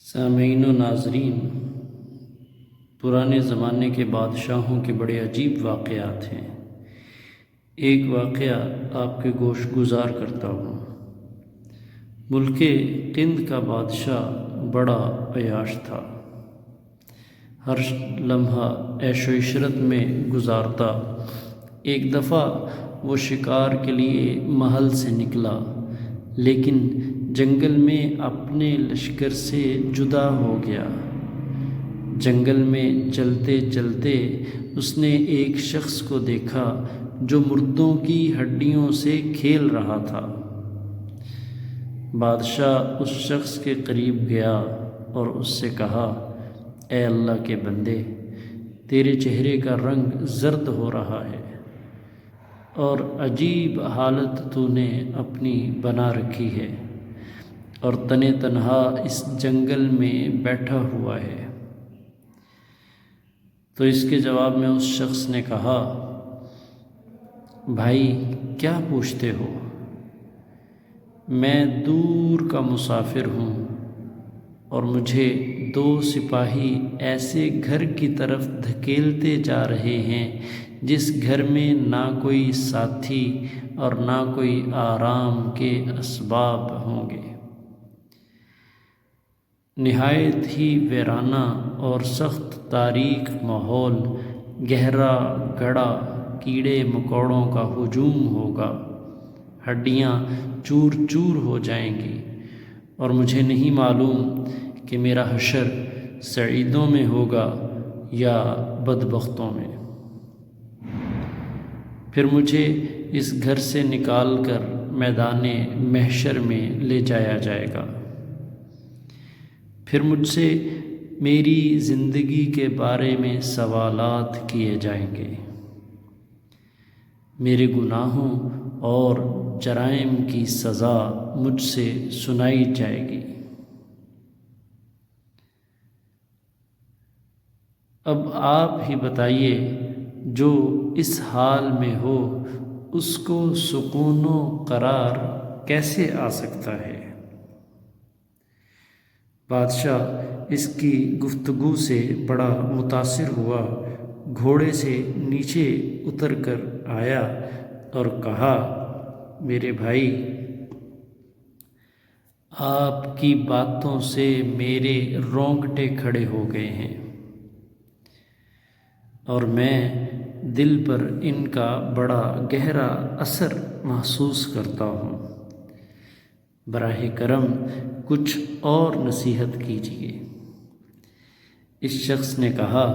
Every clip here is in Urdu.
سامعین و ناظرین، پرانے زمانے کے بادشاہوں کے بڑے عجیب واقعات ہیں۔ ایک واقعہ آپ کے گوش گزار کرتا ہوں۔ ملک قند کا بادشاہ بڑا عیاش تھا، ہر لمحہ عیش و عشرت میں گزارتا۔ ایک دفعہ وہ شکار کے لیے محل سے نکلا، لیکن جنگل میں اپنے لشکر سے جدا ہو گیا۔ جنگل میں چلتے چلتے اس نے ایک شخص کو دیکھا جو مردوں کی ہڈیوں سے کھیل رہا تھا۔ بادشاہ اس شخص کے قریب گیا اور اس سے کہا، اے اللہ کے بندے، تیرے چہرے کا رنگ زرد ہو رہا ہے اور عجیب حالت تو نے اپنی بنا رکھی ہے اور تنے تنہا اس جنگل میں بیٹھا ہوا ہے۔ تو اس کے جواب میں اس شخص نے کہا، بھائی کیا پوچھتے ہو؟ میں دور کا مسافر ہوں اور مجھے 2 سپاہی ایسے گھر کی طرف دھکیلتے جا رہے ہیں جس گھر میں نہ کوئی ساتھی اور نہ کوئی آرام کے اسباب ہوں گے۔ نہایت ہی ویرانہ اور سخت تاریک ماحول، گہرا گڑھا، کیڑے مکوڑوں کا ہجوم ہوگا، ہڈیاں چور چور ہو جائیں گی، اور مجھے نہیں معلوم کہ میرا حشر سعیدوں میں ہوگا یا بدبختوں میں۔ پھر مجھے اس گھر سے نکال کر میدان محشر میں لے جایا جائے گا۔ پھر مجھ سے میری زندگی کے بارے میں سوالات کیے جائیں گے، میرے گناہوں اور جرائم کی سزا مجھ سے سنائی جائے گی۔ اب آپ ہی بتائیے، جو اس حال میں ہو اس کو سکون و قرار کیسے آ سکتا ہے؟ بادشاہ اس کی گفتگو سے بڑا متاثر ہوا، گھوڑے سے نیچے اتر کر آیا اور کہا، میرے بھائی، آپ کی باتوں سے میرے رونگٹے کھڑے ہو گئے ہیں اور میں دل پر ان کا بڑا گہرا اثر محسوس کرتا ہوں۔ براہ کرم کچھ اور نصیحت کیجیے۔ اس شخص نے کہا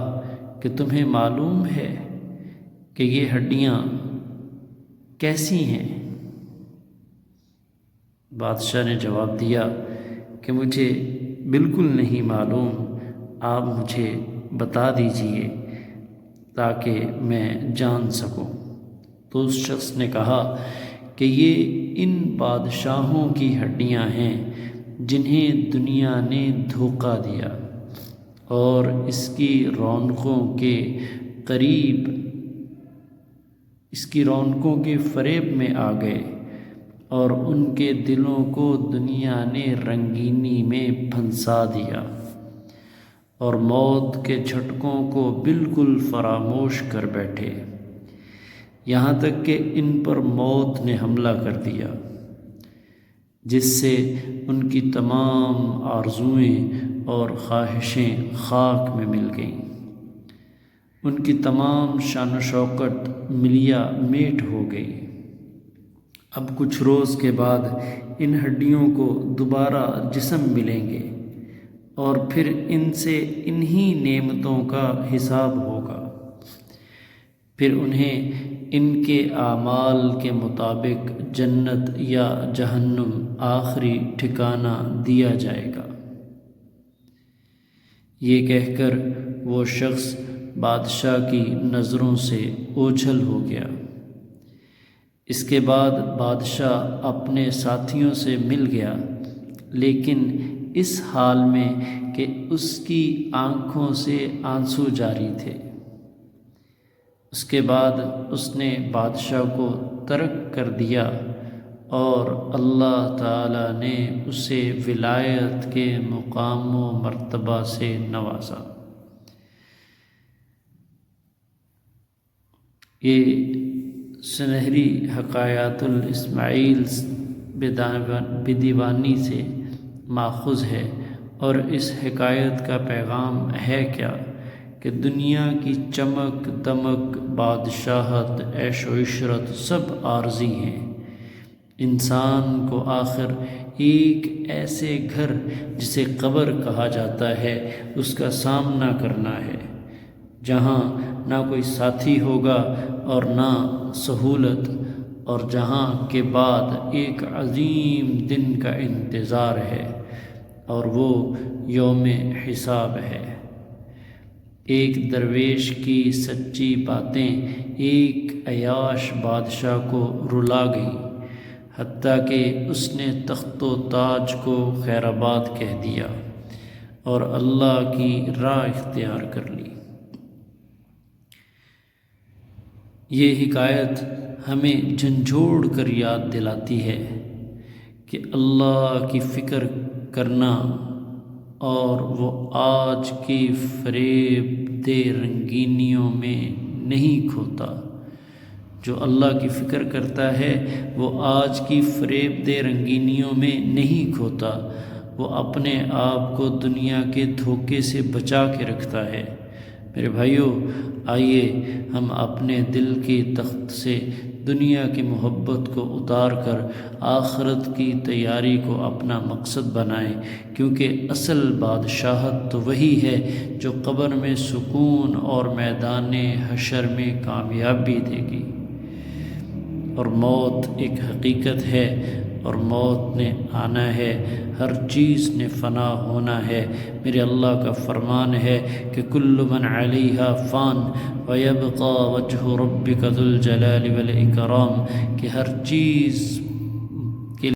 کہ تمہیں معلوم ہے کہ یہ ہڈیاں کیسی ہیں؟ بادشاہ نے جواب دیا کہ مجھے بالکل نہیں معلوم، آپ مجھے بتا دیجیے تاکہ میں جان سکوں۔ تو اس شخص نے کہا کہ یہ ان بادشاہوں کی ہڈیاں ہیں جنہیں دنیا نے دھوکہ دیا اور اس کی رونقوں کے فریب میں آ گئے، اور ان کے دلوں کو دنیا نے رنگینی میں پھنسا دیا اور موت کے جھٹکوں کو بالکل فراموش کر بیٹھے، یہاں تک کہ ان پر موت نے حملہ کر دیا، جس سے ان کی تمام آرزوئیں اور خواہشیں خاک میں مل گئیں، ان کی تمام شان و شوکت ملیا میٹ ہو گئی۔ اب کچھ روز کے بعد ان ہڈیوں کو دوبارہ جسم ملیں گے اور پھر ان سے انہی نعمتوں کا حساب ہوگا۔ پھر انہیں ان کے اعمال کے مطابق جنت یا جہنم آخری ٹھکانہ دیا جائے گا۔ یہ کہہ کر وہ شخص بادشاہ کی نظروں سے اوجھل ہو گیا۔ اس کے بعد بادشاہ اپنے ساتھیوں سے مل گیا، لیکن اس حال میں کہ اس کی آنکھوں سے آنسو جاری تھے۔ اس کے بعد اس نے بادشاہ کو ترک کر دیا اور اللہ تعالیٰ نے اسے ولایت کے مقام و مرتبہ سے نوازا۔ یہ سنہری حکایات الاسماعیل بدیوانی سے ماخوذ ہے، اور اس حکایت کا پیغام ہے کیا کہ دنیا کی چمک دمک، بادشاہت، عیش و عشرت سب عارضی ہیں۔ انسان کو آخر ایک ایسے گھر جسے قبر کہا جاتا ہے اس کا سامنا کرنا ہے، جہاں نہ کوئی ساتھی ہوگا اور نہ سہولت، اور جہاں کے بعد ایک عظیم دن کا انتظار ہے، اور وہ یوم حساب ہے۔ ایک درویش کی سچی باتیں ایک عیاش بادشاہ کو رلا گئیں، حتیٰ کہ اس نے تخت و تاج کو خیر آباد کہہ دیا اور اللہ کی راہ اختیار کر لی۔ یہ حکایت ہمیں جھنجھوڑ کر یاد دلاتی ہے کہ اللہ کی فکر کرنا اور وہ آج کی فریب دہ رنگینیوں میں نہیں کھوتا۔ جو اللہ کی فکر کرتا ہے وہ آج کی فریب دہ رنگینیوں میں نہیں کھوتا، وہ اپنے آپ کو دنیا کے دھوکے سے بچا کے رکھتا ہے۔ میرے بھائیوں، آئیے ہم اپنے دل کی تخت سے دنیا کی محبت کو اتار کر آخرت کی تیاری کو اپنا مقصد بنائیں، کیونکہ اصل بادشاہت تو وہی ہے جو قبر میں سکون اور میدان حشر میں کامیابی دے گی۔ اور موت ایک حقیقت ہے، اور موت نے آنا ہے، ہر چیز نے فنا ہونا ہے۔ میرے اللہ کا فرمان ہے کہ کل من علیہا فان ویبقى وجہ ربک ذو الجلال والاکرام، کہ ہر چیز